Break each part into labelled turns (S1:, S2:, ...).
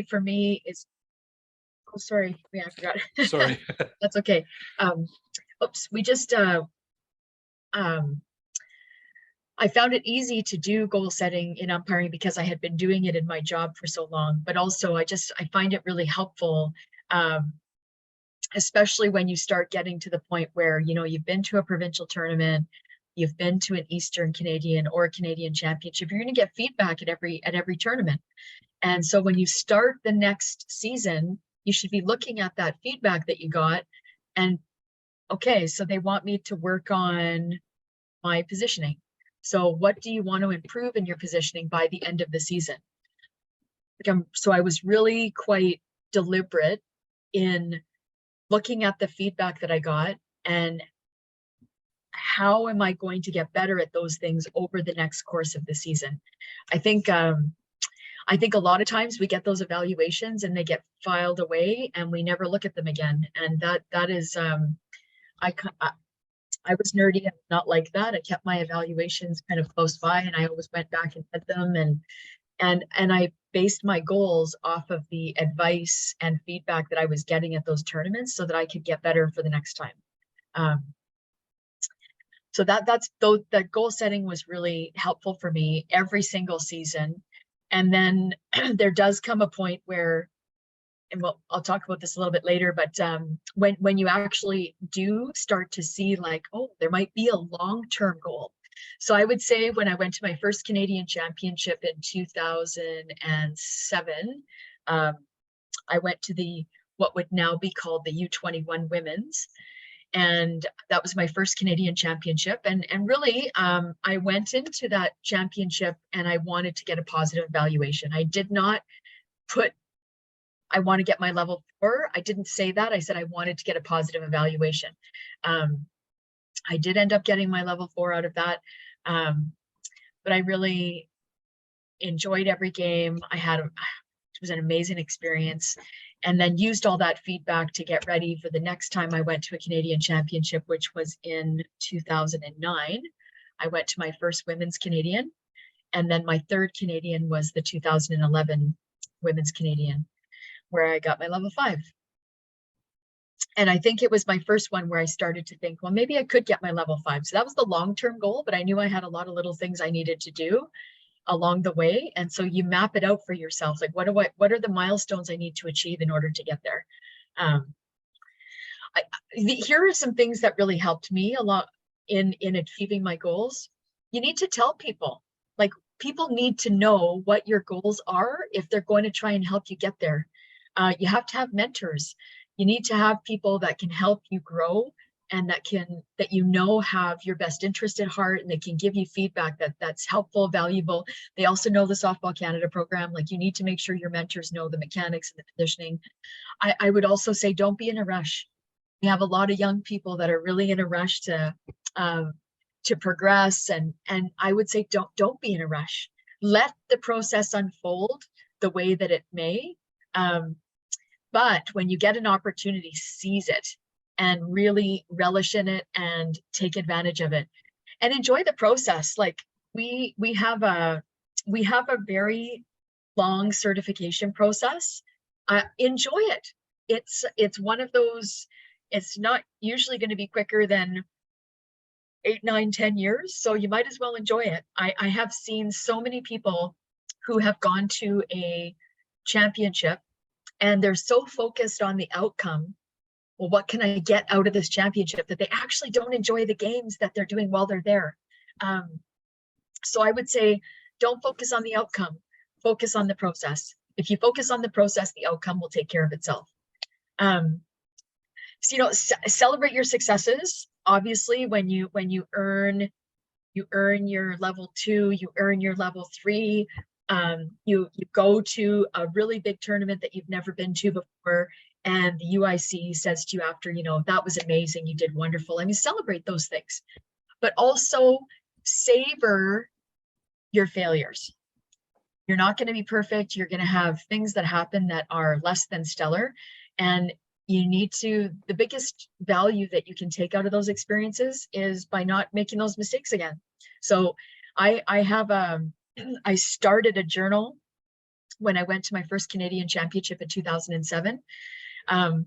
S1: for me is, oh, sorry, yeah, I forgot.
S2: Sorry.
S1: That's okay. Oops, we just, um, I found it easy to do goal setting in umpiring because I had been doing it in my job for so long, but also I find it really helpful, um, especially when you start getting to the point where, you know, you've been to a provincial tournament, you've been to an Eastern Canadian or a Canadian championship, you're going to get feedback at every tournament. And so when you start the next season, you should be looking at that feedback that you got and, okay, so they want me to work on my positioning. So what do you want to improve in your positioning by the end of the season? So I was really quite deliberate in looking at the feedback that I got and how am I going to get better at those things over the next course of the season. I think a lot of times we get those evaluations and they get filed away and we never look at them again. And that is, I was nerdy and not like that. I kept my evaluations kind of close by and I always went back and read them, and I based my goals off of the advice and feedback that I was getting at those tournaments so that I could get better for the next time. So that goal setting was really helpful for me every single season. And then there does come a point where, and I'll talk about this a little bit later, but when you actually do start to see like, oh, there might be a long-term goal. So I would say when I went to my first Canadian championship in 2007, I went to what would now be called the U21 Women's. And that was my first Canadian championship. And really, I went into that championship and I wanted to get a positive evaluation. I did not put, I want to get my level 4. I didn't say that. I said I wanted to get a positive evaluation. I did end up getting my level 4 out of that. But I really enjoyed every game. It was an amazing experience. And then used all that feedback to get ready for the next time I went to a Canadian championship, which was in 2009. I went to my first women's Canadian, and then my third Canadian was the 2011 women's Canadian, where I got my level 5. And I think it was my first one where I started to think, well, maybe I could get my level 5. So that was the long-term goal, but I knew I had a lot of little things I needed to do along the way. And so you map it out for yourself. Like, what are the milestones I need to achieve in order to get there? Here are some things that really helped me a lot in achieving my goals. You need to tell people, like, people need to know what your goals are if they're going to try and help you get there. You have to have mentors. You need to have people that can help you grow and that have your best interest at heart, and they can give you feedback that's helpful, valuable. They also know the Softball Canada program. Like, you need to make sure your mentors know the mechanics and the conditioning. I would also say, don't be in a rush. We have a lot of young people that are really in a rush to progress, and I would say don't be in a rush. Let the process unfold the way that it may. But when you get an opportunity, seize it and really relish in it and take advantage of it and enjoy the process. Like, we have a very long certification process. Enjoy it. It's one of those, it's not usually going to be quicker than 8, 9, 10 years. So you might as well enjoy it. I have seen so many people who have gone to a championship and they're so focused on the outcome. Well, what can I get out of this championship, that they actually don't enjoy the games that they're doing while they're there. So I would say, don't focus on the outcome, focus on the process. If you focus on the process, the outcome will take care of itself. So, celebrate your successes. Obviously, when you earn your level 2, you earn your level 3, you go to a really big tournament that you've never been to before, and the UIC says to you after, that was amazing, you did wonderful. I mean, celebrate those things, but also savor your failures. You're not going to be perfect. You're going to have things that happen that are less than stellar, and the biggest value that you can take out of those experiences is by not making those mistakes again. So I started a journal when I went to my first Canadian championship in 2007. And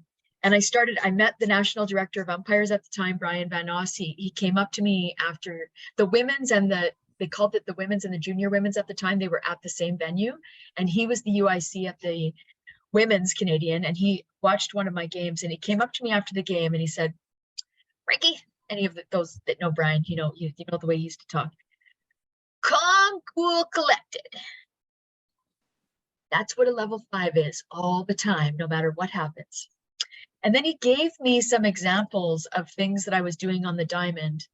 S1: I met the national director of umpires at the time, Brian Van Oss. He came up to me after the women's and they called it the women's and the junior women's at the time. They were at the same venue, and he was the UIC at the women's Canadian, and he watched one of my games, and he came up to me after the game and he said, Frankie, any of those that know Brian, you know the way he used to talk. Calm, cool, collected. That's what a level 5 is all the time, no matter what happens. And then he gave me some examples of things that I was doing on the diamond,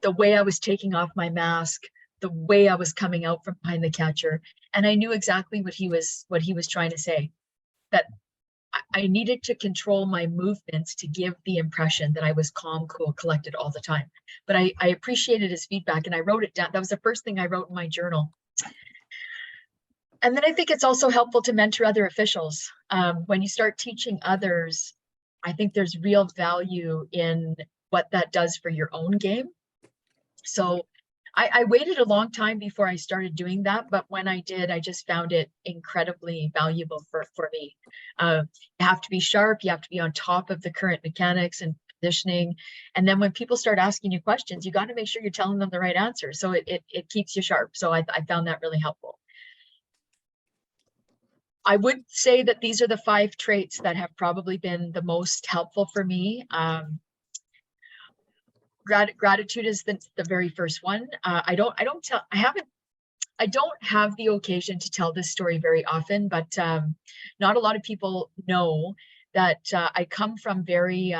S1: the way I was taking off my mask, the way I was coming out from behind the catcher. And I knew exactly what he was trying to say, that I needed to control my movements to give the impression that I was calm, cool, collected all the time. But I appreciated his feedback, and I wrote it down. That was the first thing I wrote in my journal. And then I think it's also helpful to mentor other officials. When you start teaching others, I think there's real value in what that does for your own game. So I waited a long time before I started doing that, but when I did, I just found it incredibly valuable for me. You have to be sharp, you have to be on top of the current mechanics and positioning. And then when people start asking you questions, you got to make sure you're telling them the right answer. So it keeps you sharp. So I found that really helpful. I would say that these are the 5 traits that have probably been the most helpful for me. Gratitude is the very first one. I don't have the occasion to tell this story very often, but not a lot of people know that I come from very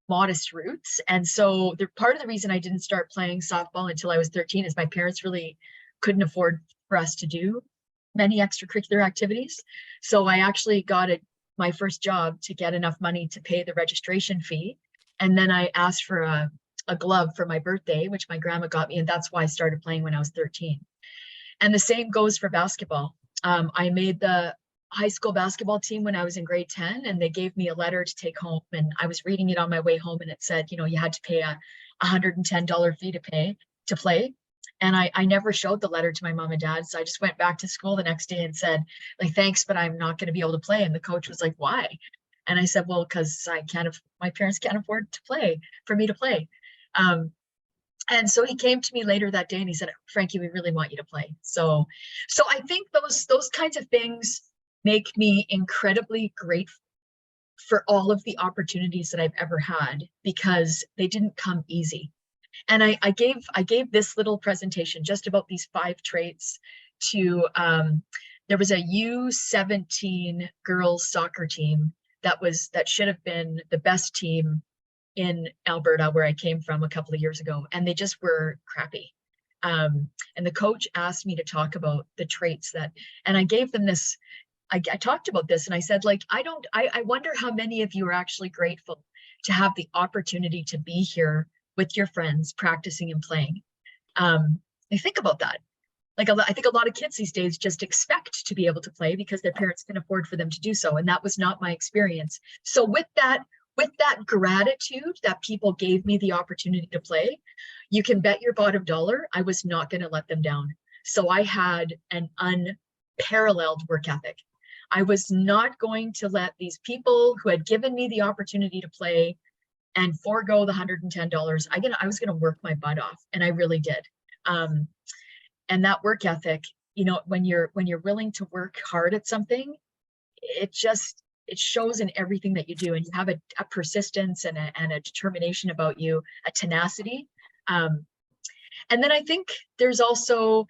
S1: modest roots. And so part of the reason I didn't start playing softball until I was 13 is my parents really couldn't afford for us to do many extracurricular activities. So I actually got my first job to get enough money to pay the registration fee. And then I asked for a glove for my birthday, which my grandma got me. And that's why I started playing when I was 13. And the same goes for basketball. I made the high school basketball team when I was in grade 10, and they gave me a letter to take home. And I was reading it on my way home, and it said, you had to pay a $110 fee to play. And I never showed the letter to my mom and dad. So I just went back to school the next day and said, thanks, but I'm not going to be able to play. And the coach was like, why? And I said, well, because my parents can't afford for me to play. And so he came to me later that day and he said, Frankie, we really want you to play. So I think those kinds of things make me incredibly grateful for all of the opportunities that I've ever had, because they didn't come easy. And I gave this little presentation just about these 5 traits to, there was a U17 girls soccer team that should have been the best team in Alberta, where I came from a couple of years ago, and they just were crappy. And the coach asked me to talk about the traits and I gave them this, I talked about this, and I said, I wonder how many of you are actually grateful to have the opportunity to be here with your friends, practicing and playing. I think about that. I think a lot of kids these days just expect to be able to play because their parents can afford for them to do so. And that was not my experience. So with that gratitude that people gave me the opportunity to play, you can bet your bottom dollar I was not going to let them down. So I had an unparalleled work ethic. I was not going to let these people who had given me the opportunity to play and forego the $110. I was going to work my butt off, and I really did. And that work ethic, when you're willing to work hard at something, it shows in everything that you do, and you have a persistence and a determination about you, a tenacity. And then I think there's also,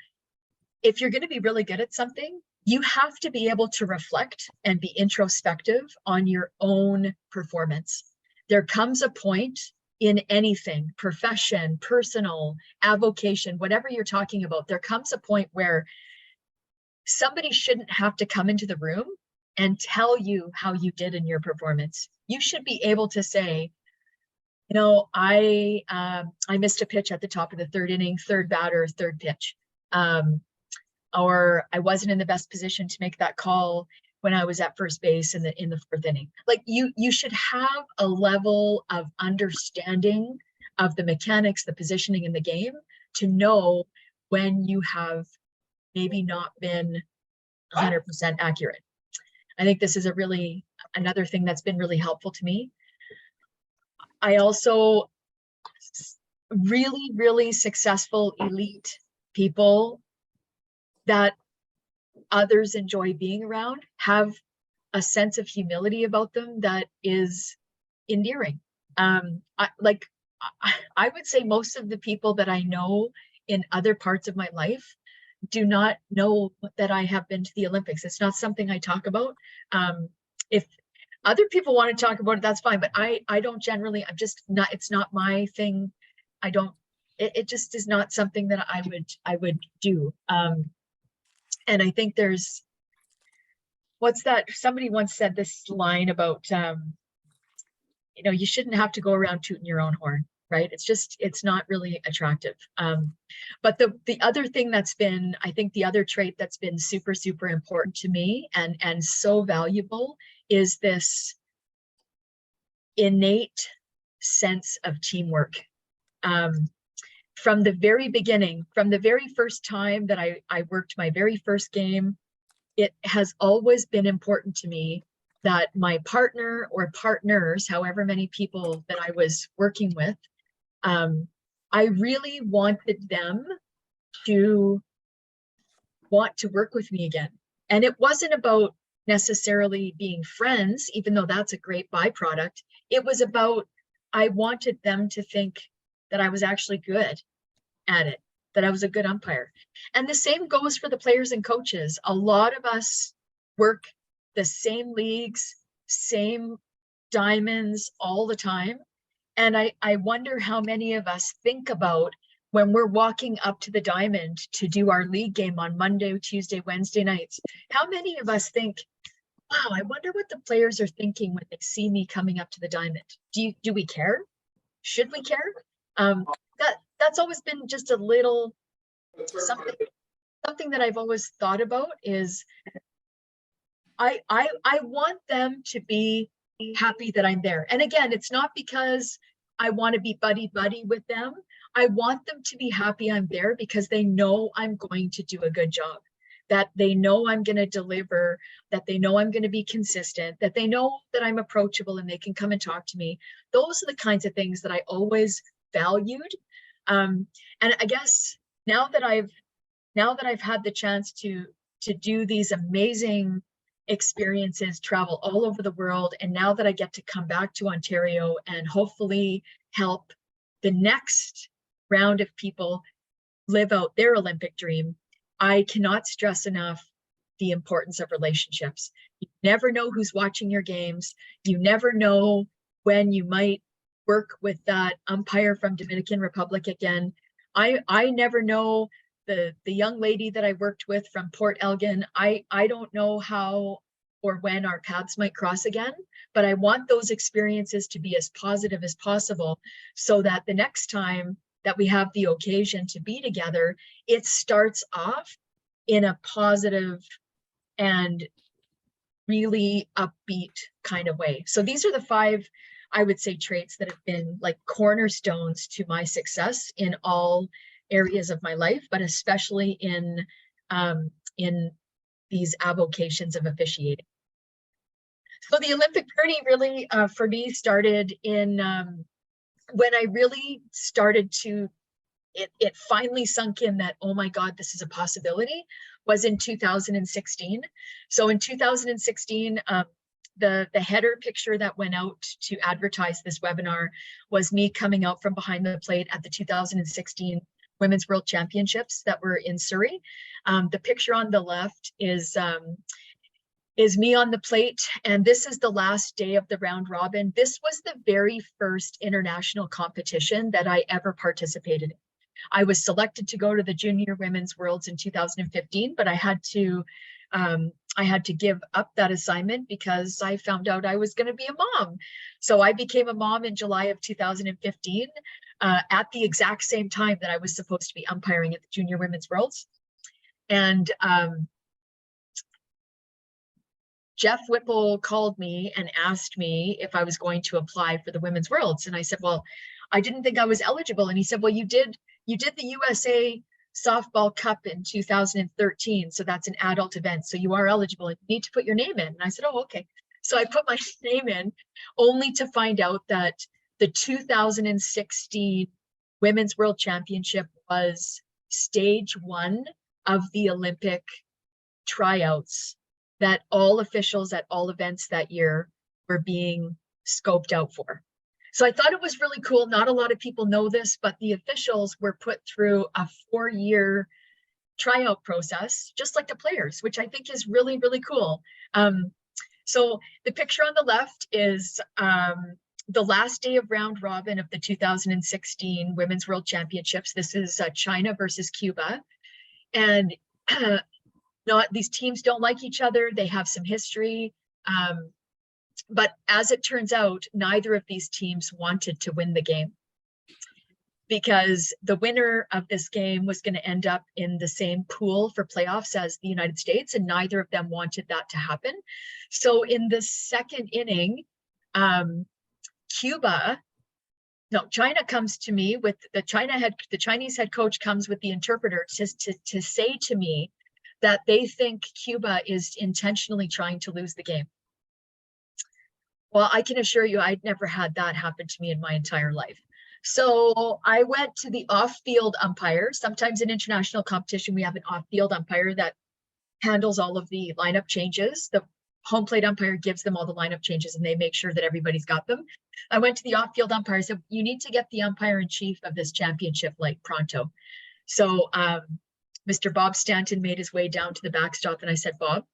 S1: if you're going to be really good at something, you have to be able to reflect and be introspective on your own performance. There comes a point in anything, profession, personal, avocation, whatever you're talking about, there comes a point where somebody shouldn't have to come into the room and tell you how you did in your performance. You should be able to say, I missed a pitch at the top of the 3rd inning, 3rd batter, 3rd pitch. Or I wasn't in the best position to make that call when I was at first base in the 4th inning. You should have a level of understanding of the mechanics, the positioning in the game, to know when you have maybe not been 100% accurate. I think this is another thing that's been really helpful to me. I also really successful elite people that others enjoy being around have a sense of humility about them that is endearing. I would say most of the people that I know in other parts of my life do not know that I have been to the Olympics. It's not something I talk about. If other people want to talk about it, that's fine, but I don't generally. I'm just not. It's not my thing. I don't. It just is not something that I would do. And I think there's, what's that? Somebody once said this line about, you shouldn't have to go around tooting your own horn, right? It's not really attractive. But the other thing that's been, I think the other trait that's been super important to me and so valuable is this innate sense of teamwork. From the very beginning, from the very first time that I worked my very first game, it has always been important to me that my partner or partners, however many people that I was working with, I really wanted them to want to work with me again. And it wasn't about necessarily being friends, even though that's a great byproduct. It was about, I wanted them to think that I was actually good at it, that I was a good umpire. And the same goes for the players and coaches. A lot of us work the same leagues, same diamonds all the time. And I wonder how many of us think about when we're walking up to the diamond to do our league game on Monday, Tuesday, Wednesday nights. How many of us think, wow, I wonder what the players are thinking when they see me coming up to the diamond? Do we care? Should we care? That's always been just a little something that I've always thought about is I want them to be happy that I'm there. And again, it's not because I want to be buddy with them. I want them to be happy I'm there because they know I'm going to do a good job, that they know I'm going to deliver, that they know I'm going to be consistent, that they know that I'm approachable and they can come and talk to me. Those are the kinds of things that I always valued. And I guess now that I've had the chance to do these amazing experiences, travel all over the world, and now that I get to come back to Ontario and hopefully help the next round of people live out their Olympic dream, I cannot stress enough the importance of relationships. You never know who's watching your games. You never know when you might work with that umpire from Dominican Republic again. I never know the young lady that I worked with from Port Elgin. I don't know how or when our paths might cross again, but I want those experiences to be as positive as possible so that the next time that we have the occasion to be together, it starts off in a positive and really upbeat kind of way. So these are the 5, I would say, traits that have been like cornerstones to my success in all areas of my life, but especially in these avocations of officiating. So the Olympic journey really, for me, started in when I really started to, it finally sunk in that, oh my God, this is a possibility, was in 2016. So in 2016, the header picture that went out to advertise this webinar was me coming out from behind the plate at the 2016 Women's World Championships that were in Surrey. The picture on the left is me on the plate, and this is the last day of the round robin. This was the very first international competition that I ever participated in. I was selected to go to the Junior Women's Worlds in 2015, but I had to give up that assignment because I found out I was going to be a mom. So I became a mom in July of 2015 at the exact same time that I was supposed to be umpiring at the Junior Women's Worlds. And Jeff Whipple called me and asked me if I was going to apply for the Women's Worlds. And I said, well, I didn't think I was eligible. And he said, well, you did the USA softball cup in 2013. So that's an adult event. So you are eligible. You need to put your name in. And I said, oh, okay. So I put my name in, only to find out that the 2016 Women's World Championship was stage one of the Olympic tryouts, that all officials at all events that year were being scoped out for. So I thought it was really cool. Not a lot of people know this, but the officials were put through a 4-year tryout process, just like the players, which I think is really, really cool. So the picture on the left is the last day of round robin of the 2016 Women's World Championships. This is China versus Cuba. And these teams don't like each other. They have some history. But as it turns out, neither of these teams wanted to win the game, because the winner of this game was going to end up in the same pool for playoffs as the United States, and neither of them wanted that to happen. So in the second inning, China comes to me with the Chinese head coach comes with the interpreter to say to me that they think Cuba is intentionally trying to lose the game. Well, I can assure you, I'd never had that happen to me in my entire life. So I went to the off-field umpire. Sometimes in international competition, we have an off-field umpire that handles all of the lineup changes. The home plate umpire gives them all the lineup changes, and they make sure that everybody's got them. I went to the off-field umpire and said, you need to get the umpire-in-chief of this championship like pronto. So Mr. Bob Stanton made his way down to the backstop, and I said, Bob,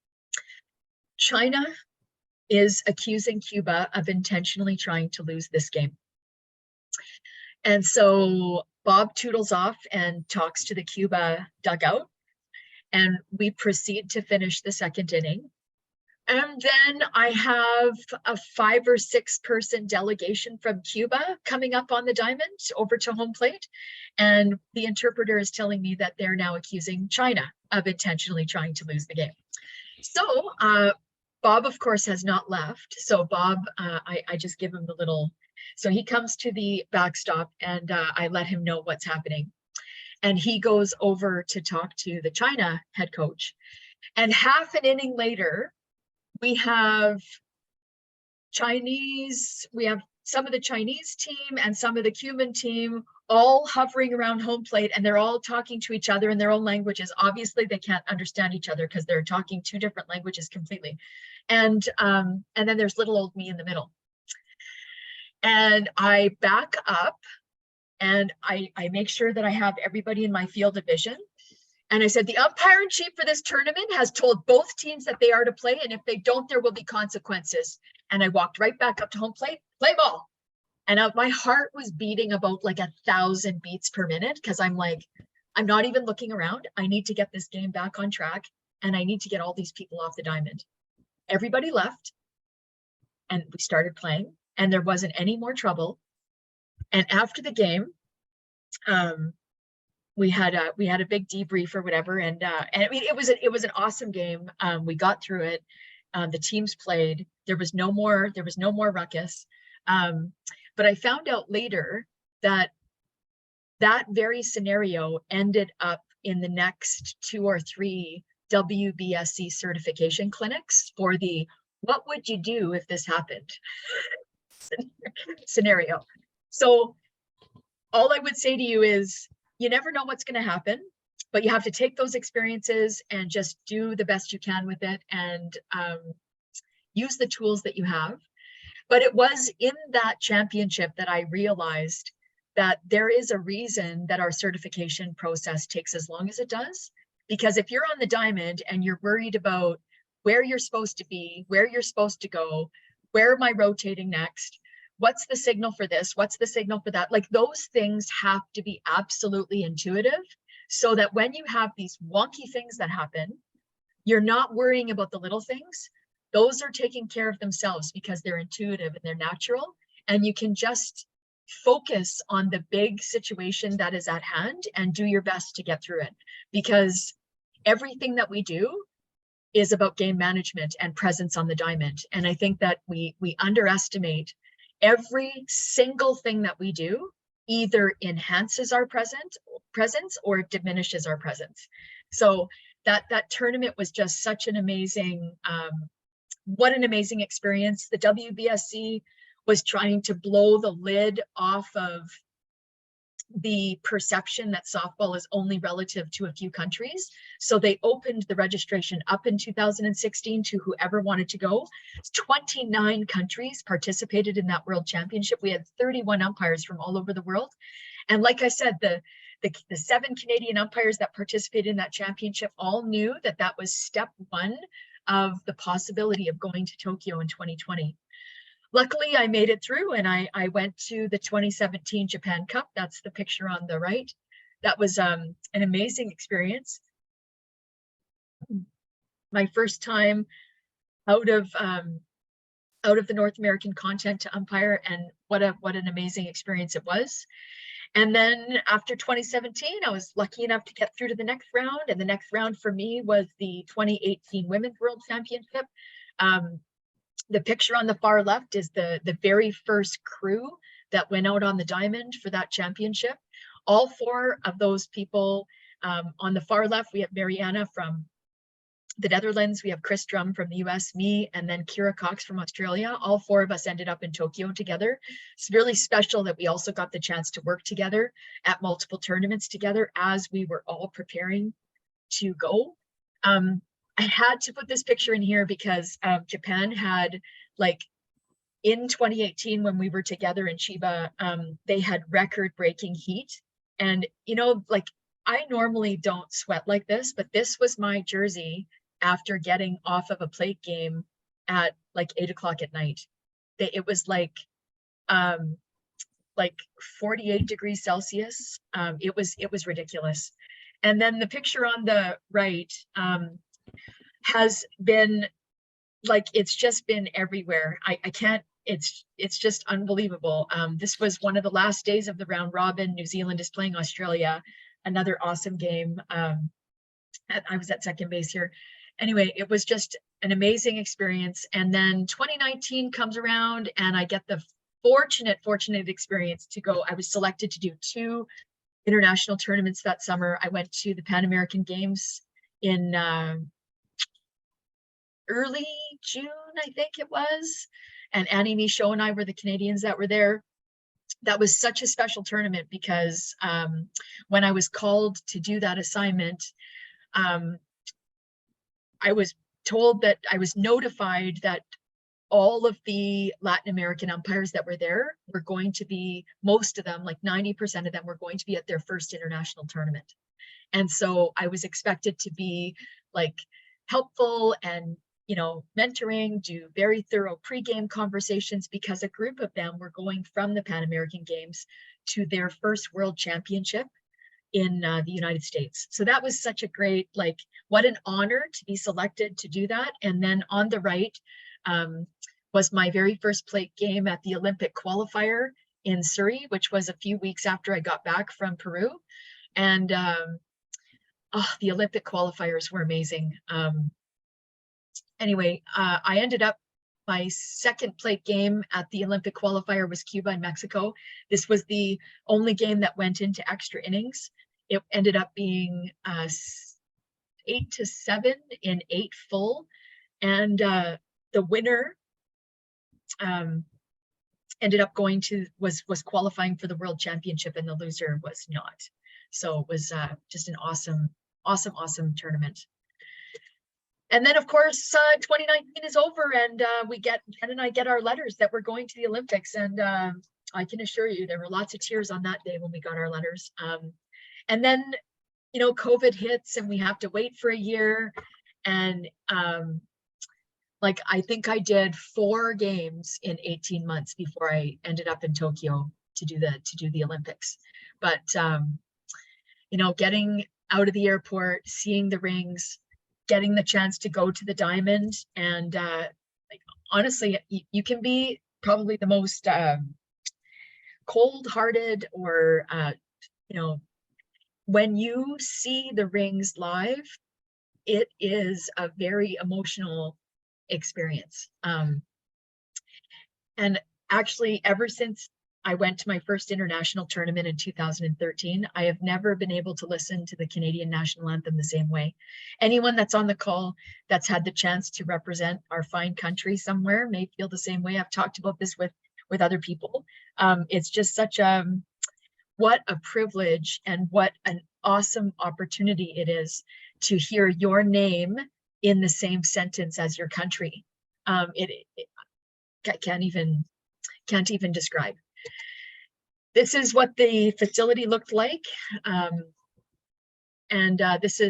S1: China is accusing Cuba of intentionally trying to lose this game. And so Bob toodles off and talks to the Cuba dugout, and we proceed to finish the second inning. And then I have a 5 or 6 person delegation from Cuba coming up on the diamond over to home plate. And the interpreter is telling me that they're now accusing China of intentionally trying to lose the game. So Bob, of course, has not left. So Bob, I just give him the little, so he comes to the backstop, and I let him know what's happening. And he goes over to talk to the China head coach. And half an inning later, we have some of the Chinese team and some of the Cuban team all hovering around home plate, and they're all talking to each other in their own languages. Obviously, they can't understand each other because they're talking 2 different languages completely. And then there's little old me in the middle. And I back up, and I make sure that I have everybody in my field of vision. And I said, the umpire-in-chief for this tournament has told both teams that they are to play, and if they don't, there will be consequences. And I walked right back up to home plate, play ball. And my heart was beating about like 1,000 beats per minute, because I'm like, I'm not even looking around. I need to get this game back on track, and I need to get all these people off the diamond. Everybody left, and we started playing, and there wasn't any more trouble. And after the game, we had a big debrief or whatever, and I mean, it was an awesome game. We got through it. The teams played. There was no more ruckus. But I found out later that very scenario ended up in the next 2 or 3 WBSC certification clinics for the "what would you do if this happened" scenario. So all I would say to you is, you never know what's going to happen, but you have to take those experiences and just do the best you can with it, and use the tools that you have. But it was in that championship that I realized that there is a reason that our certification process takes as long as it does. Because if you're on the diamond and you're worried about where you're supposed to be, where you're supposed to go, where am I rotating next, what's the signal for this, what's the signal for that, like those things have to be absolutely intuitive, so that when you have these wonky things that happen, you're not worrying about the little things. Those are taking care of themselves because they're intuitive and they're natural, and you can just focus on the big situation that is at hand and do your best to get through it, because everything that we do is about game management and presence on the diamond. And I think that we underestimate every single thing that we do either enhances our presence or diminishes our presence. So that tournament was just such an amazing, what an amazing experience. The WBSC was trying to blow the lid off of the perception that softball is only relative to a few countries. So they opened the registration up in 2016 to whoever wanted to go. 29 countries participated in that World Championship. We had 31 umpires from all over the world. And like I said, the 7 Canadian umpires that participated in that championship all knew that that was step one of the possibility of going to Tokyo in 2020. Luckily, I made it through, and I went to the 2017 Japan Cup. That's the picture on the right. That was an amazing experience. My first time out of the North American continent to umpire, and what an amazing experience it was. And then after 2017, I was lucky enough to get through to the next round, and the next round for me was the 2018 Women's World Championship. The picture on the far left is the very first crew that went out on the diamond for that championship. All 4 of those people, on the far left, we have Mariana from the Netherlands, we have Chris Drum from the US, me, and then Kira Cox from Australia. All 4 of us ended up in Tokyo together. It's really special that we also got the chance to work together at multiple tournaments together as we were all preparing to go. I had to put this picture in here because Japan had, like, in 2018 when we were together in Chiba, they had record-breaking heat. And, you know, like, I normally don't sweat like this, but this was my jersey after getting off of a plate game at like 8 o'clock at night. It was like 48 degrees Celsius. It was ridiculous. And then the picture on the right, has been, like, it's just been everywhere. I can't, it's just unbelievable. This was one of the last days of the round robin. New Zealand is playing Australia, another awesome game. I was at second base here. Anyway, it was just an amazing experience. And then 2019 comes around, and I get the fortunate experience to go. I was selected to do 2 international tournaments that summer. I went to the Pan American Games in early June, I think it was. And Annie Michaud and I were the Canadians that were there. That was such a special tournament because when I was called to do that assignment, I was told that I was notified that all of the Latin American umpires that were there were going to be, most of them, like 90% of them, were going to be at their first international tournament. And so I was expected to be, like, helpful and, you know, mentoring, do very thorough pre-game conversations, because a group of them were going from the Pan American Games to their first World Championship in the United States. So that was such a great, like, what an honor to be selected to do that. And then on the right was my very first plate game at the Olympic qualifier in Surrey, which was a few weeks after I got back from Peru. And the Olympic qualifiers were amazing. Anyway, I ended up, my second plate game at the Olympic qualifier was Cuba and Mexico. This was the only game that went into extra innings. It ended up being 8-7 in 8 full. And the winner ended up going to, was qualifying for the World Championship, and the loser was not. So it was just an awesome tournament. And then, of course, 2019 is over, and Jen and I get our letters that we're going to the Olympics. And I can assure you there were lots of tears on that day when we got our letters. And then, you know, COVID hits and we have to wait for a year. And like, I think I did 4 games in 18 months before I ended up in Tokyo to do the Olympics. But, you know, getting out of the airport, seeing the rings, getting the chance to go to the diamond, and like, honestly, you can be probably the most cold-hearted, or you know, when you see the rings live, it is a very emotional experience. And actually, ever since I went to my first international tournament in 2013. I have never been able to listen to the Canadian national anthem the same way. Anyone that's on the call that's had the chance to represent our fine country somewhere may feel the same way. I've talked about this with other people. It's just such a what a privilege and what an awesome opportunity it is to hear your name in the same sentence as your country. It can't even describe. This is what the facility looked like. And this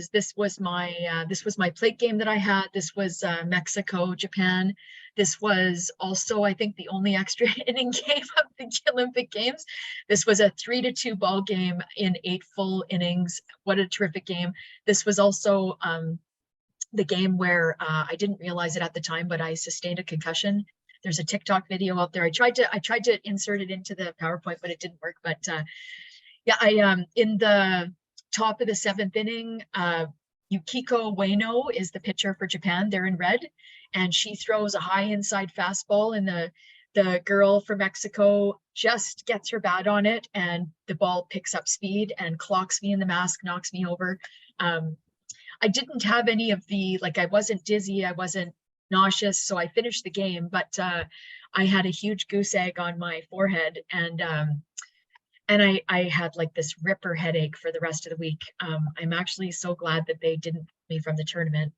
S1: was my plate game that I had. This was Mexico, Japan. This was also, I think, the only extra inning game of the Olympic Games. This was a 3-2 ball game in 8 full innings. What a terrific game. This was also the game where I didn't realize it at the time, but I sustained a concussion. There's a TikTok video out there. I tried to insert it into the PowerPoint, but it didn't work. But yeah, I in the top of the 7th inning, Yukiko Ueno is the pitcher for Japan. They're in red, and she throws a high inside fastball, and the girl from Mexico just gets her bat on it, and the ball picks up speed and clocks me in the mask, knocks me over. I didn't have any of the, like, I wasn't dizzy, I wasn't nauseous, so I finished the game, but I had a huge goose egg on my forehead, and I had like this ripper headache for the rest of the week. I'm actually so glad that they didn't put me from the tournament.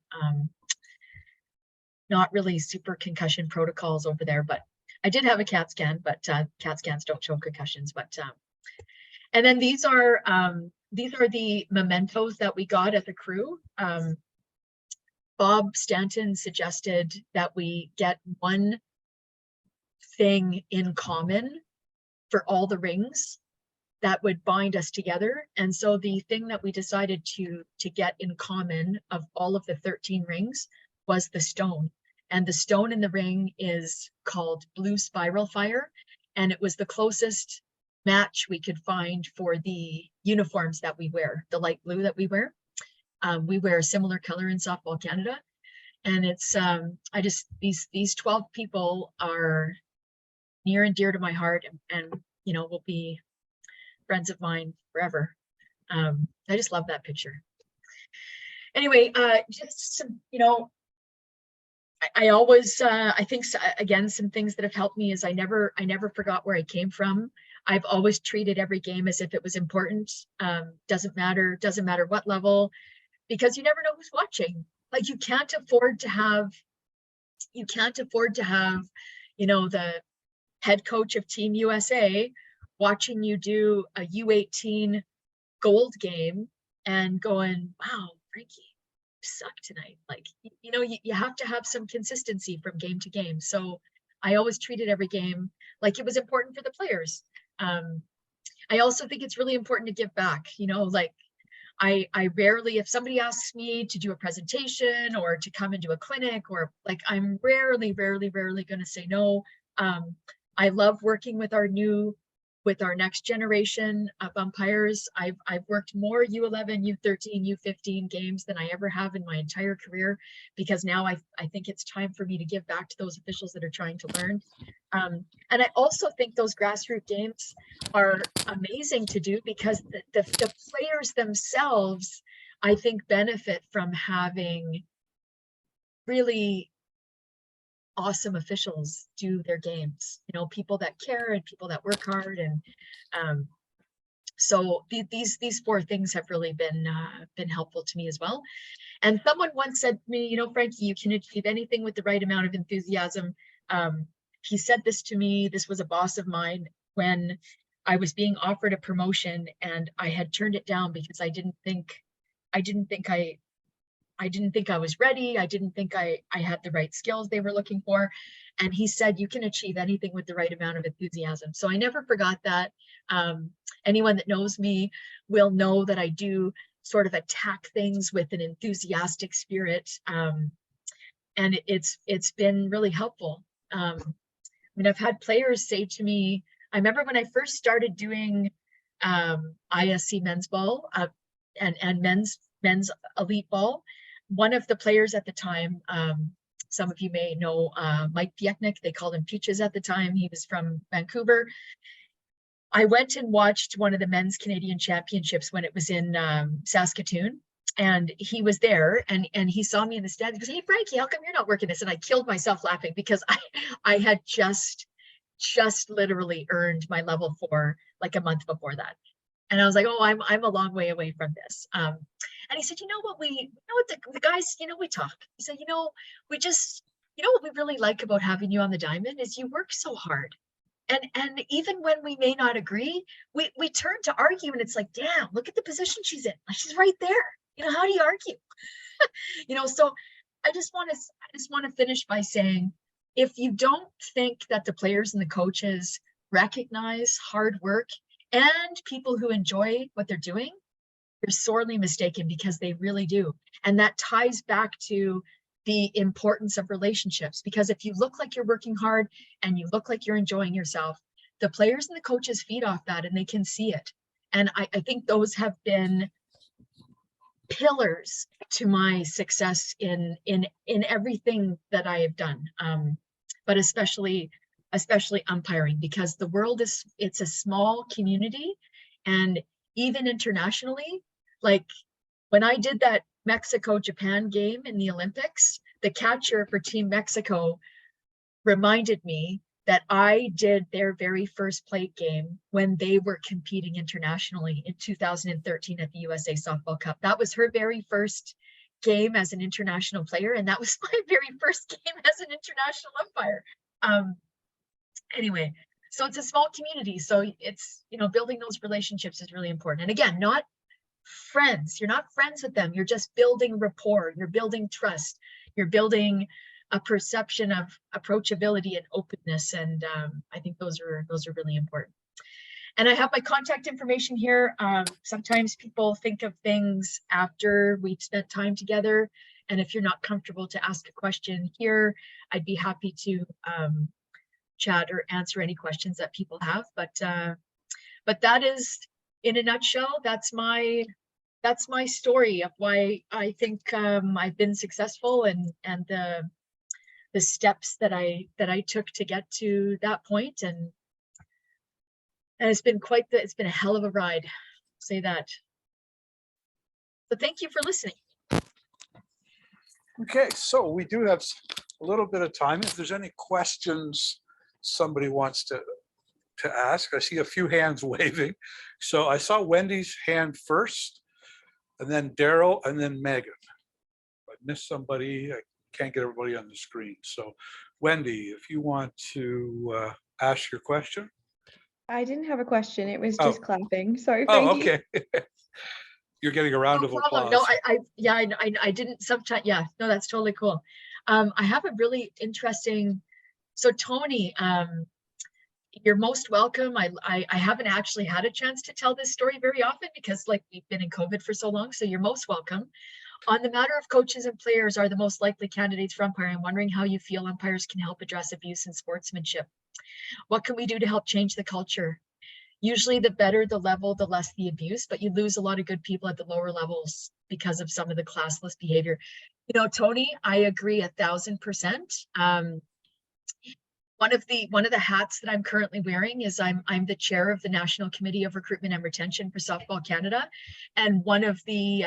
S1: Not really super concussion protocols over there, but I did have a CAT scan, but CAT scans don't show concussions. But and then these are the mementos that we got as a crew. Bob Stanton suggested that we get one thing in common for all the rings that would bind us together. And so the thing that we decided to get in common of all of the 13 rings was the stone. And the stone in the ring is called Blue Spiral Fire. And it was the closest match we could find for the uniforms that we wear, the light blue that we wear. We wear a similar color in Softball Canada. And it's, these 12 people are near and dear to my heart, and you know, will be friends of mine forever. I just love that picture. Anyway, just some, you know, I always, I think, again, some things that have helped me is I never forgot where I came from. I've always treated every game as if it was important. Doesn't matter what level, because you never know who's watching. Like, you can't afford to have, you know, the head coach of Team USA watching you do a U18 gold game and going, wow, Frankie, you suck tonight. Like, you know, you have to have some consistency from game to game. So I always treated every game like it was important for the players. I also think it's really important to give back, you know, like I rarely, if somebody asks me to do a presentation or to come and do a clinic, or like, I'm rarely going to say no. I love working with our next generation of umpires. I've worked more U11, U13, U15 games than I ever have in my entire career, because now I think it's time for me to give back to those officials that are trying to learn. And I also think those grassroots games are amazing to do, because the players themselves, I think, benefit from having really awesome officials do their games, you know, people that care and people that work hard. And so these 4 things have really been helpful to me as well. And someone once said to me, you know, Frankie, you can achieve anything with the right amount of enthusiasm. He said this to me. This was a boss of mine when I was being offered a promotion, and I had turned it down because I didn't think I was ready. I didn't think I had the right skills they were looking for. And he said, you can achieve anything with the right amount of enthusiasm. So I never forgot that. Anyone that knows me will know that I do sort of attack things with an enthusiastic spirit. And it's been really helpful. I mean, I've had players say to me, I remember when I first started doing ISC men's ball and men's elite ball, one of the players at the time, some of you may know Mike Pieknik, they called him Peaches at the time. He was from Vancouver. I went and watched one of the men's Canadian championships when it was in Saskatoon, and he was there, and he saw me in the stands. He goes, "Hey, Frankie, how come you're not working this?" And I killed myself laughing because I had just literally earned my level 4 like a month before that. And I was like, "Oh, I'm a long way away from this." And he said, "You know what, the guys, we talk." He said, "We just, what we really like about having you on the diamond is you work so hard. And even when we may not agree, we turn to argue, and it's like, damn, look at the position she's in. Like, she's right there. How do you argue?" So I just want to finish by saying, if you don't think that the players and the coaches recognize hard work and people who enjoy what they're doing, you're sorely mistaken, because they really do. And that ties back to the importance of relationships, because if you look like you're working hard and you look like you're enjoying yourself, the players and the coaches feed off that, and they can see it. And I think those have been pillars to my success in everything that I have done, but especially umpiring, because the world it's a small community. And even internationally, like when I did that Mexico-Japan game in the Olympics, the catcher for Team Mexico reminded me that I did their very first plate game when they were competing internationally in 2013 at the USA Softball Cup. That was her very first game as an international player, and that was my very first game as an international umpire. Anyway, so it's a small community, so it's, building those relationships is really important. And again, not friends. You're not friends with them. You're just building rapport. You're building trust. You're building a perception of approachability and openness. And I think those are really important. And I have my contact information here. Sometimes people think of things after we've spent time together. And if you're not comfortable to ask a question here, I'd be happy to chat or answer any questions that people have. But that is, in a nutshell, that's my story of why I think I've been successful, and the steps that I took to get to that point. And it's been it's been a hell of a ride, I'll say that. So thank you for listening.
S2: Okay, so we do have a little bit of time. If there's any questions somebody wants to ask, I see a few hands waving. So I saw Wendy's hand first, and then Daryl, and then Megan. If I missed somebody, I can't get everybody on the screen. So Wendy, if you want to ask your question.
S3: I didn't have a question. It was just clapping. Sorry,
S2: Frankie.
S3: Frankie.
S2: Oh, okay. You're getting a round of applause.
S1: No, I didn't sometimes. Yeah, no, that's totally cool. I have a really interesting. So Tony, you're most welcome. I haven't actually had a chance to tell this story very often because we've been in COVID for so long. So you're most welcome. On the matter of coaches and players are the most likely candidates for umpire, I'm wondering how you feel umpires can help address abuse and sportsmanship. What can we do to help change the culture? Usually the better the level, the less the abuse, but you lose a lot of good people at the lower levels because of some of the classless behavior. Tony, I agree 1,000%. One of the hats that I'm currently wearing is I'm the chair of the National Committee of Recruitment and Retention for Softball Canada. And one of the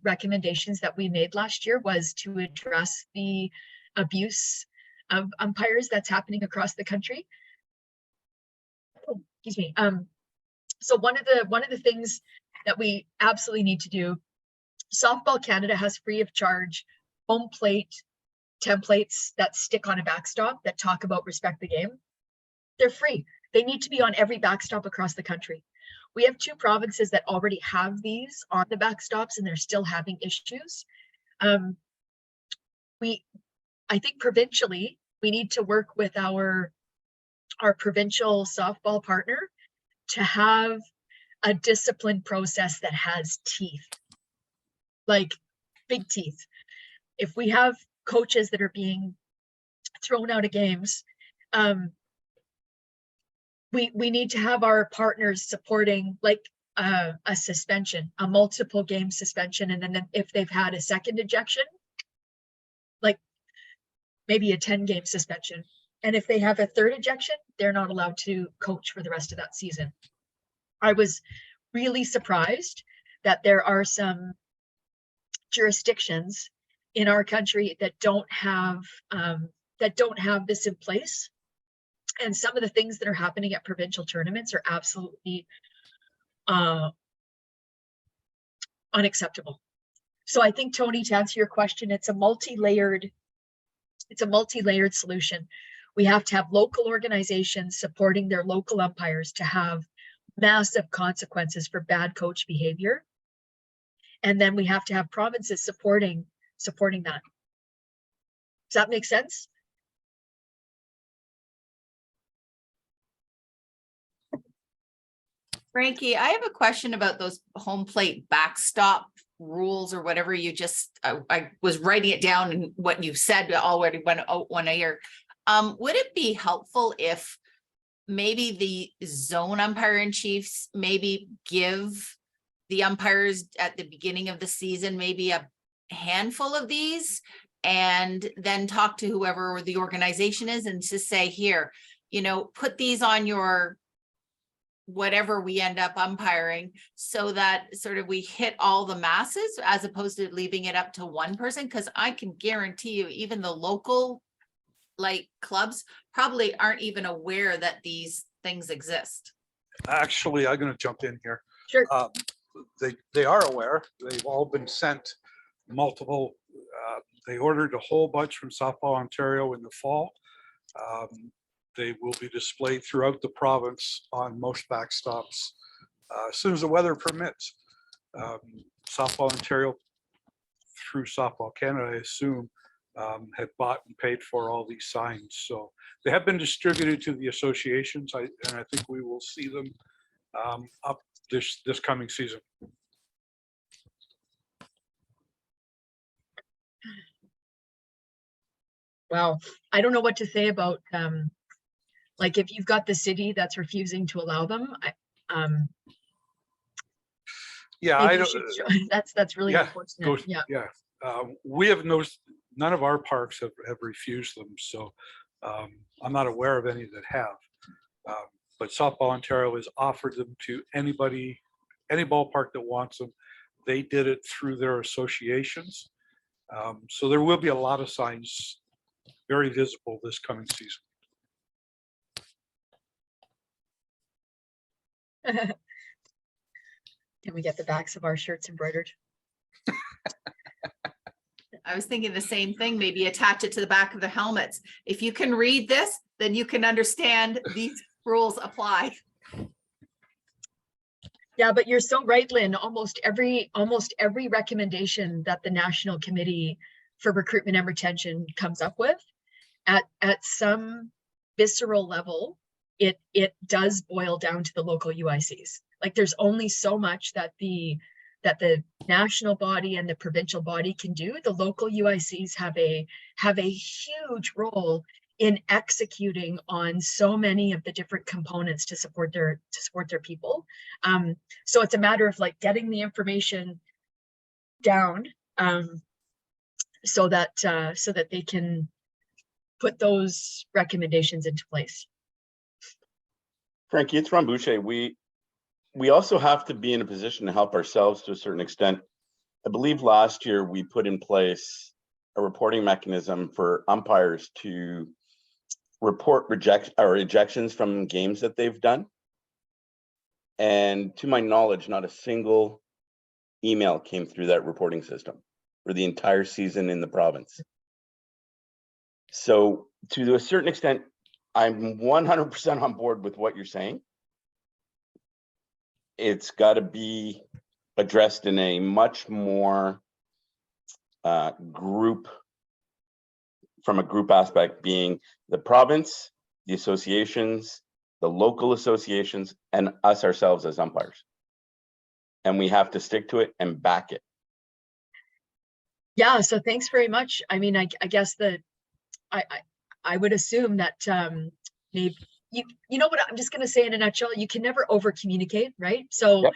S1: recommendations that we made last year was to address the abuse of umpires that's happening across the country. Oh, excuse me. So one of the things that we absolutely need to do, Softball Canada has free of charge home plate templates that stick on a backstop that talk about respect the game. They're free. They need to be on every backstop across the country. We have 2 provinces that already have these on the backstops, and they're still having issues. I think provincially, we need to work with our provincial softball partner to have a discipline process that has teeth, like big teeth. If we have coaches that are being thrown out of games, we need to have our partners supporting a suspension, a multiple game suspension, and then if they've had a second ejection, maybe a 10-game suspension. And if they have a third ejection, they're not allowed to coach for the rest of that season. I was really surprised that there are some jurisdictions in our country that don't have this in place. And some of the things that are happening at provincial tournaments are absolutely unacceptable. So I think, Tony, to answer your question, it's a multi-layered solution. We have to have local organizations supporting their local umpires to have massive consequences for bad coach behavior. And then we have to have provinces supporting that. Does that make sense?
S4: Frankie, I have a question about those home plate backstop rules or whatever you just, I was writing it down and what you said already went out one ear. Would it be helpful if maybe the zone umpire in chiefs maybe give the umpires at the beginning of the season maybe a handful of these and then talk to whoever the organization is and just say, here, put these on your whatever we end up umpiring, so that sort of we hit all the masses as opposed to leaving it up to one person? Because I can guarantee you, even the local clubs probably aren't even aware that these things exist.
S2: Actually, I'm going to jump in here.
S1: Sure.
S2: They are aware. They've all been sent multiple. They ordered a whole bunch from Softball Ontario in the fall. They will be displayed throughout the province on most backstops as soon as the weather permits. Softball Ontario, through Softball Canada, I assume, had bought and paid for all these signs. So they have been distributed to the associations, and I think we will see them up this coming season.
S1: Wow. I don't know what to say about if you've got the city that's refusing to allow them.
S2: Yeah, I don't.
S1: That's really unfortunate.
S2: We have none of our parks have refused them, so I'm not aware of any that have. But Softball Ontario has offered them to anybody, any ballpark that wants them. They did it through their associations, so there will be a lot of signs very visible this coming season.
S1: Can we get the backs of our shirts embroidered?
S4: I was thinking the same thing, maybe attach it to the back of the helmets. If you can read this, then you can understand these rules apply.
S1: Yeah, but you're so right, Lynn. Almost every recommendation that the National Committee for Recruitment and Retention comes up with, at some visceral level, it does boil down to the local UICs. Like, there's only so much that the national body and the provincial body can do. The local UICs have a huge role in executing on so many of the different components to support their people. So it's a matter of getting the information down so that they can put those recommendations into place.
S5: Frankie, it's Ron Boucher. We also have to be in a position to help ourselves to a certain extent. I believe last year we put in place a reporting mechanism for umpires to report ejections from games that they've done. And to my knowledge, not a single email came through that reporting system for the entire season in the province. So to a certain extent, I'm 100% on board with what you're saying. It's got to be addressed in a much more from a group aspect, being the province, the associations, the local associations, and us ourselves as umpires. And we have to stick to it and back it.
S1: Yeah, so thanks very much. I mean, I guess that I would assume that maybe you know what I'm just going to say in a nutshell, you can never over communicate, right? So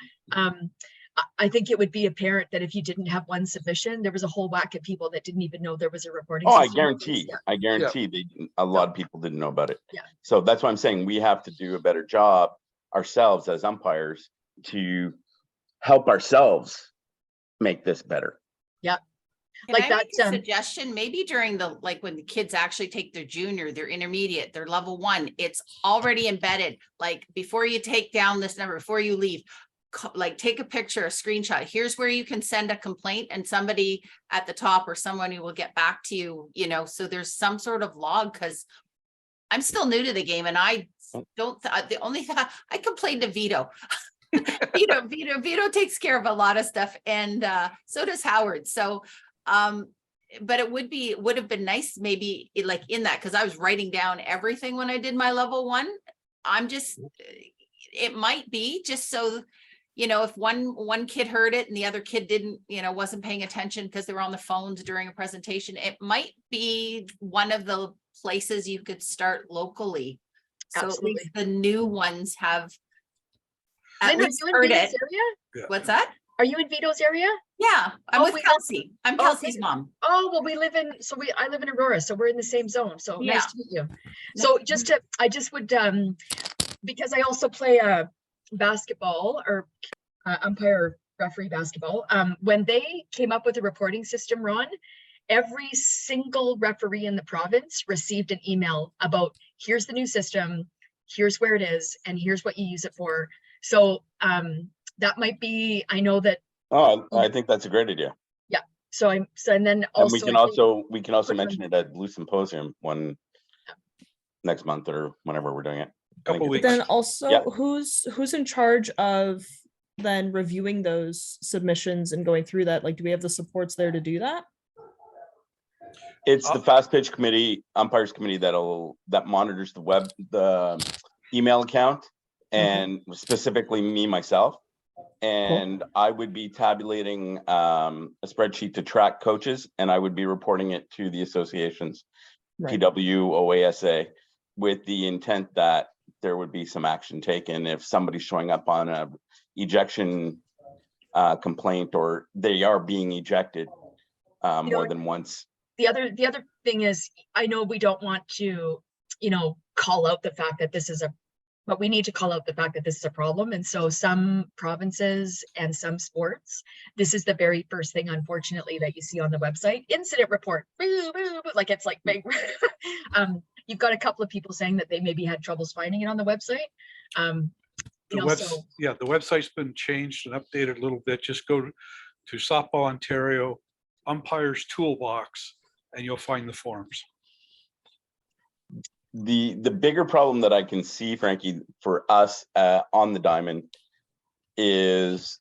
S1: I think it would be apparent that if you didn't have one submission, there was a whole whack of people that didn't even know there was a reporting
S5: Oh, I
S1: system in place.
S5: guarantee,
S1: Yeah.
S5: I guarantee a lot of people didn't know about it.
S1: Yeah.
S5: So that's why I'm saying we have to do a better job ourselves as umpires to help ourselves make this better.
S1: Yeah.
S4: Can
S1: Like
S4: I make
S1: that,
S4: a suggestion? Maybe during the, like when the kids actually take their junior, their intermediate, their level 1, it's already embedded. Like before you take down this number, before you leave, like take a picture, a screenshot. Here's where you can send a complaint, and somebody at the top or someone who will get back to you, you know, so there's some sort of log, because I'm still new to the game and I don't, the only thing I complained to Vito. Vito takes care of a lot of stuff, and so does Howard. So but it would have been nice maybe like in that, because I was writing down everything when I did my level 1. I'm just, it might be just so, you know, if one kid heard it and the other kid didn't, you know, wasn't paying attention because they were on the phones during a presentation, it might be one of the places you could start locally. So at
S1: Absolutely.
S4: least the new ones have at
S1: Lynn, are
S4: least
S1: you in
S4: heard
S1: Vito's
S4: it.
S1: area?
S4: What's that?
S1: Are you in Vito's area?
S4: Yeah, I'm
S1: Oh,
S4: with
S1: we live-
S4: Kelsey. I'm
S1: Oh,
S4: Kelsey's
S1: okay.
S4: mom.
S1: Oh, well, I live in Aurora, so we're in the same zone. So
S4: Yeah.
S1: nice to meet you. So I just would, because I also play basketball or umpire referee basketball. When they came up with the reporting system, Ron, every single referee in the province received an email about, here's the new system, here's where it is, and here's what you use it for. So that might be, I know that.
S5: Oh, I think that's a great idea.
S1: Yeah. So and then
S5: And
S1: also
S5: we can also mention it at Blue Symposium next month or whenever we're doing it.
S2: Couple weeks.
S6: Then also,
S5: Yeah.
S6: who's in charge of then reviewing those submissions and going through that? Like, do we have the supports there to do that?
S5: It's the fast pitch committee, umpires committee that monitors the email account, and specifically myself. And I would be tabulating a spreadsheet to track coaches, and I would be reporting it to the associations,
S6: Right.
S5: PW, OASA, with the intent that there would be some action taken if somebody's showing up on a ejection complaint, or they are being ejected more than once.
S1: the other thing is, I know we don't want to, you know, call out the fact that this is but we need to call out the fact that this is a problem. And so some provinces and some sports, this is the very first thing, unfortunately, that you see on the website. Incident report, like it's like big. You've got a couple of people saying that they maybe had troubles finding it on the website.
S2: The website's been changed and updated a little bit. Just go to Softball Ontario Umpires Toolbox and you'll find the forms.
S5: The bigger problem that I can see, Frankie, for us on the diamond is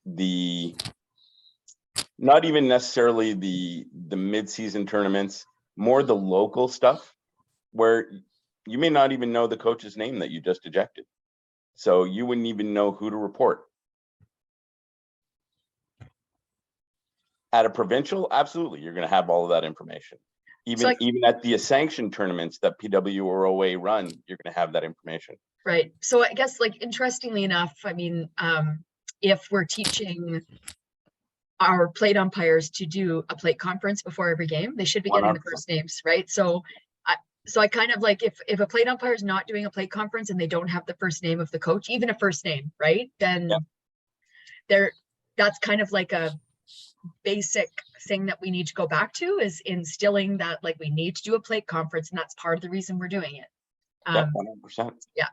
S5: not even necessarily the mid-season tournaments, more the local stuff where you may not even know the coach's name that you just ejected. So you wouldn't even know who to report. At a provincial, absolutely, you're going to have all of that information. Even at the sanctioned tournaments that PW or OA run, you're going to have that information.
S1: Right. So I guess, like, interestingly enough, I mean, if we're teaching our plate umpires to do a plate conference before every game, they should be getting the
S5: 100%.
S1: first names, right? So I kind of like, if a plate umpire is not doing a plate conference and they don't have the first name of the coach, even a first name, right? Then that's kind of like a basic thing that we need to go back to, is instilling that, like, we need to do a plate conference, and that's part of the reason we're doing it.
S5: 100%.
S1: Yeah.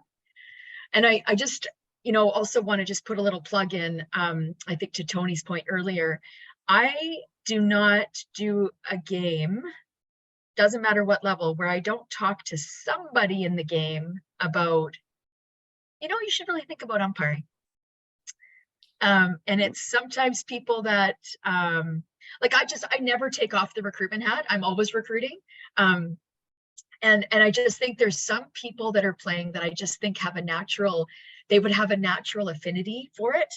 S1: And I just, you know, also want to just put a little plug in, I think to Tony's point earlier, I do not do a game, doesn't matter what level, where I don't talk to somebody in the game about, you know, you should really think about umpiring. And it's sometimes people that, like, I never take off the recruitment hat. I'm always recruiting. And I just think there's some people that are playing that I just think they would have a natural affinity for it.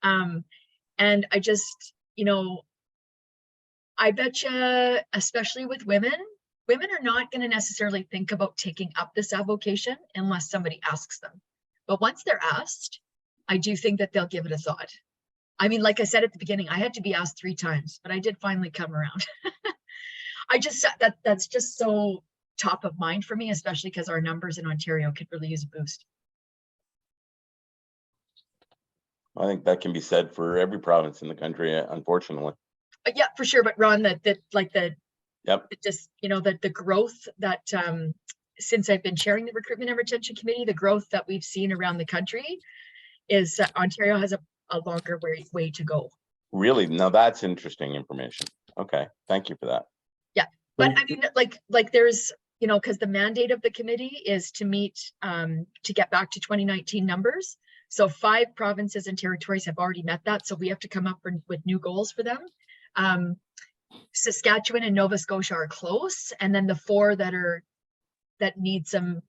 S1: And I just, you know, I bet you, especially with women are not going to necessarily think about taking up this avocation unless somebody asks them. But once they're asked, I do think that they'll give it a thought. I mean, like I said at the beginning, I had to be asked 3 times, but I did finally come around. I just, that's just so top of mind for me, especially because our numbers in Ontario could really use a boost.
S5: I think that can be said for every province in the country, unfortunately.
S1: Yeah, for sure. But Ron, like
S5: Yep.
S1: just, you know, the growth that, since I've been chairing the recruitment and retention committee, the growth that we've seen around the country is Ontario has a longer way to go.
S5: Really? Now that's interesting information. Okay. Thank you for that.
S1: Yeah. But I mean, like there's, you know, because the mandate of the committee is to meet, to get back to 2019 numbers. So 5 provinces and territories have already met that. So we have to come up with new goals for them. Saskatchewan and Nova Scotia are close. And then the 4 that need some,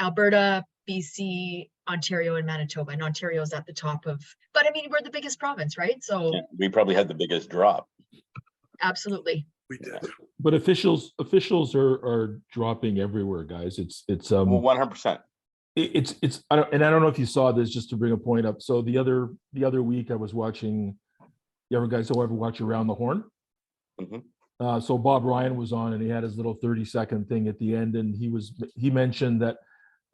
S1: Alberta, BC, Ontario, and Manitoba. And Ontario is at the top of, but I mean, we're the biggest province, right? So
S5: Yeah, we probably had the biggest drop.
S1: absolutely.
S2: We did.
S7: But officials are dropping everywhere, guys. It's
S5: Well, 100%.
S7: I don't know if you saw this, just to bring a point up. So the other week I was watching, you ever watch Around the Horn?
S5: Mhm.
S7: So Bob Ryan was on and he had his little 30-second thing at the end, and he mentioned that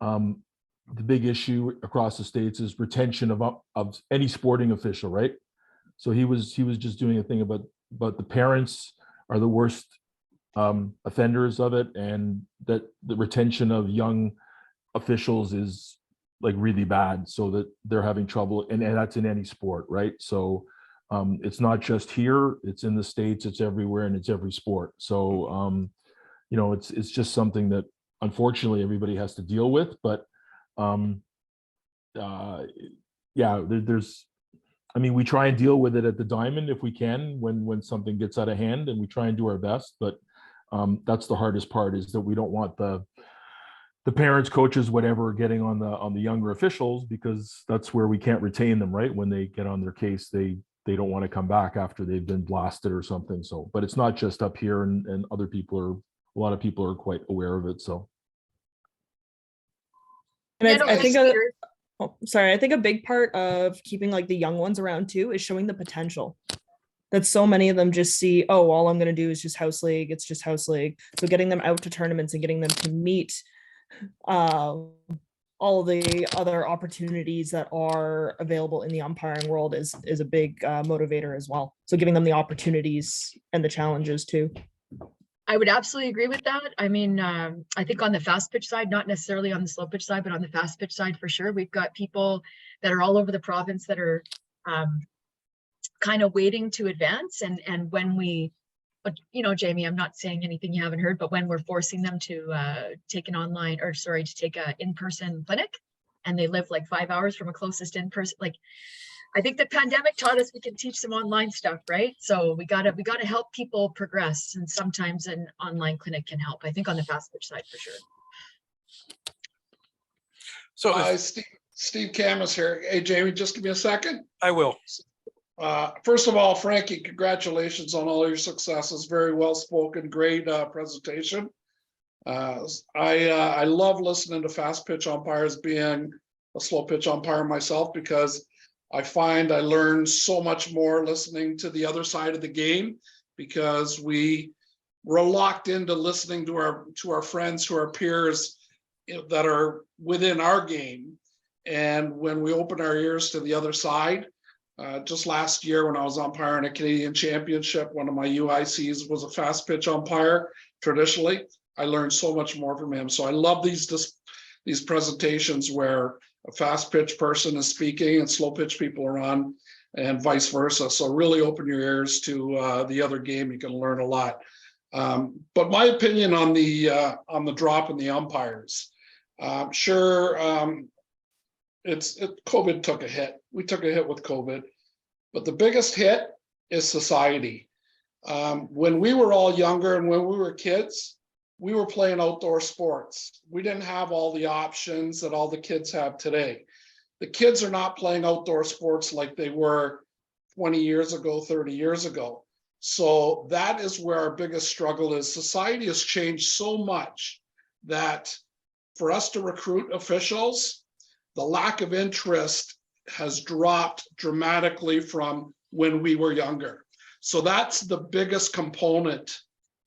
S7: the big issue across the states is retention of any sporting official, right? So he was just doing a thing about the parents are the worst offenders of it, and that the retention of young officials is like really bad, so that they're having trouble, and that's in any sport, right? So it's not just here, it's in the States, it's everywhere, and it's every sport. So you know, it's just something that unfortunately everybody has to deal with. But yeah, there's, I mean, we try and deal with it at the Diamond if we can when something gets out of hand, and we try and do our best. But that's the hardest part, is that we don't want the parents, coaches, whatever, getting on the younger officials, because that's where we can't retain them, right? When they get on their case, they don't want to come back after they've been blasted or something. So, but it's not just up here, and a lot of people are quite aware of it. So.
S6: And
S1: Yeah, no,
S6: I think
S1: it's Peter.
S6: I think a big part of keeping like the young ones around too is showing the potential. That so many of them just see, oh, all I'm going to do is just house league. It's just house league. So getting them out to tournaments and getting them to meet all the other opportunities that are available in the umpiring world is a big motivator as well. So giving them the opportunities and the challenges too.
S1: I would absolutely agree with that. I mean, I think on the fast pitch side, not necessarily on the slow pitch side, but on the fast pitch side for sure, we've got people that are all over the province that are kind of waiting to advance. And when but you know, Jamie, I'm not saying anything you haven't heard, but when we're forcing them to take an in-person clinic, and they live like 5 hours from a closest in-person, like, I think the pandemic taught us we can teach some online stuff, right? So we gotta help people progress, and sometimes an online clinic can help. I think on the fast pitch side for sure.
S2: So
S8: Steve Camus here. Hey, Jamie, just give me a second.
S2: I will.
S8: First of all, Frankie, congratulations on all your successes. Very well spoken, great presentation. I love listening to fast pitch umpires, being a slow pitch umpire myself, because I find I learn so much more listening to the other side of the game, because we're locked into listening to our friends, to our peers, you know, that are within our game. And when we open our ears to the other side, just last year when I was umpiring a Canadian championship, one of my UICs was a fast pitch umpire. Traditionally, I learned so much more from him. So I love these presentations where a fast pitch person is speaking and slow pitch people are on, and vice versa. So really open your ears to the other game. You can learn a lot. But my opinion on the drop in the umpires, sure, COVID took a hit. We took a hit with COVID, but the biggest hit is society. When we were all younger and when we were kids, we were playing outdoor sports. We didn't have all the options that all the kids have today. The kids are not playing outdoor sports like they were 20 years ago, 30 years ago. So that is where our biggest struggle is. Society has changed so much that for us to recruit officials, the lack of interest has dropped dramatically from when we were younger. So that's the biggest component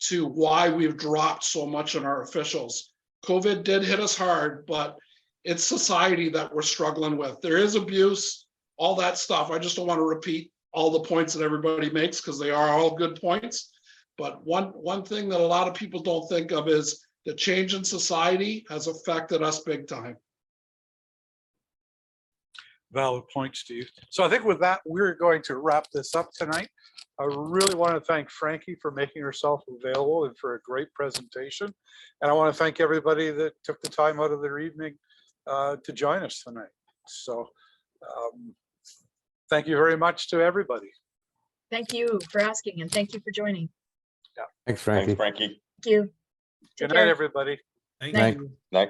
S8: to why we've dropped so much in our officials. COVID did hit us hard, but it's society that we're struggling with. There is abuse, all that stuff. I just don't want to repeat all the points that everybody makes because they are all good points. But one thing that a lot of people don't think of is the change in society has affected us big time.
S2: Valid points, Steve. So I think with that, we're going to wrap this up tonight. I really want to thank Frankie for making herself available and for a great presentation. And I want to thank everybody that took the time out of their evening to join us tonight. So thank you very much to everybody.
S1: Thank you for asking, and thank you for joining.
S9: Thanks, Frankie.
S5: Thanks, Frankie.
S1: Thank you.
S2: Good
S1: Take
S2: night,
S1: care.
S2: everybody.
S1: Night.
S9: Night.
S5: Night.